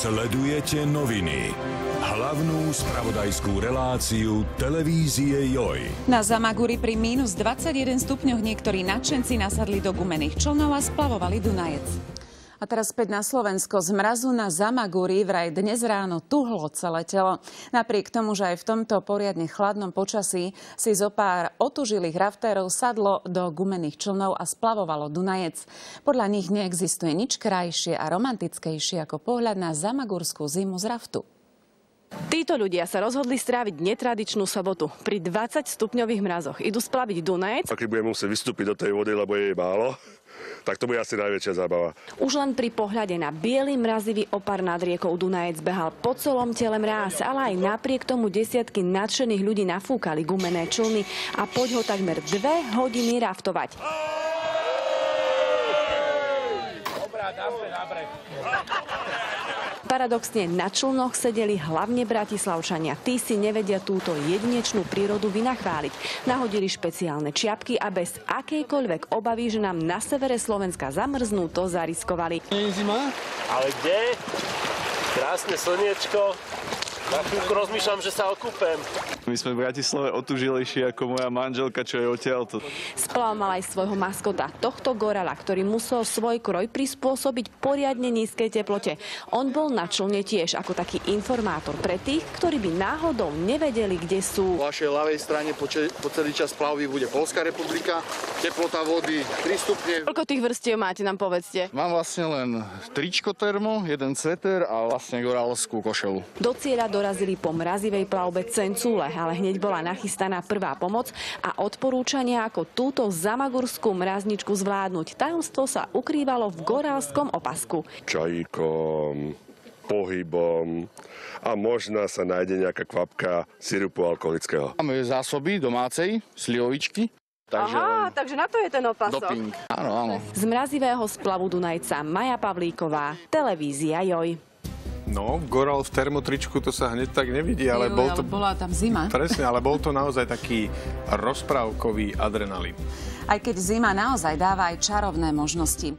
Sledujete noviny. Hlavnú spravodajskú reláciu televízie JOJ. Na Zamaguri pri minus 21 stupňoch niektorí nadšenci nasadli do gumených člnov a splavovali Dunajec. A teraz späť na Slovensko. Z mrazu na Zamaguri vraj dnes ráno tuhlo celé telo. Napriek tomu, že aj v tomto poriadne chladnom počasí si zo pár otužilých raftérov sadlo do gumených člnov a splavovalo Dunajec. Podľa nich neexistuje nič krajšie a romantickejšie ako pohľad na zamagurskú zimu z raftu. Títo ľudia sa rozhodli stráviť netradičnú sobotu. Pri 20-stupňových mrazoch idú splaviť Dunajec. A keď budem musieť vystúpiť do tej vody, lebo je jej málo, tak to bude asi najväčšia zábava. Už len pri pohľade na biely mrazivý opar nad riekou Dunajec behal po celom tele mráz, ale aj napriek tomu desiatky nadšených ľudí nafúkali gumené člny a poď ho takmer 2 hodiny raftovať. Paradoxne na člnoch sedeli hlavne Bratislavčania. Tí si nevedia túto jedinečnú prírodu vynachváliť. Nahodili špeciálne čiapky a bez akejkoľvek obavy, že nám na severe Slovenska zamrznú, to zariskovali. Nie je zima? Ale kde? Krásne slniečko. Na chvíľku rozmýšľam, že sa okúpem. My sme v Bratislave otužilejší ako moja manželka, čo je odtiaľto. Splav mal aj svojho maskota, tohto gorala, ktorý musel svoj kroj prispôsobiť poriadne nízkej teplote. On bol na člne tiež ako taký informátor pre tých, ktorí by náhodou nevedeli, kde sú. Po vašej ľavej strane po celý čas plavby bude Poľská republika. Teplota vody 3 stupne. Koľko tých vrstiev máte, nám povedzte? Mám vlastne len tričko termo, jeden sveter a vlastne gorálskú košelu. Do cieľa dorazili po mrazivej plavbe cencúle, ale hneď bola nachystaná prvá pomoc a odporúčania, ako túto zamagurskú mrazničku zvládnuť. Tajomstvo sa ukrývalo v gorálskom opasku. Čajíkom, pohybom a možno sa nájde nejaká kvapka sirupu alkoholického. Máme zásoby domácej, slivovičky. Takže na to je ten opasok. Doping. Áno. Z mrazivého splavu Dunajca Maja Pavlíková, televízia JOJ. No, gorál v termotričku, to sa hneď tak nevidí, ale bola tam zima. Presne, ale bol to naozaj taký rozprávkový adrenalín. Aj keď zima naozaj dáva aj čarovné možnosti.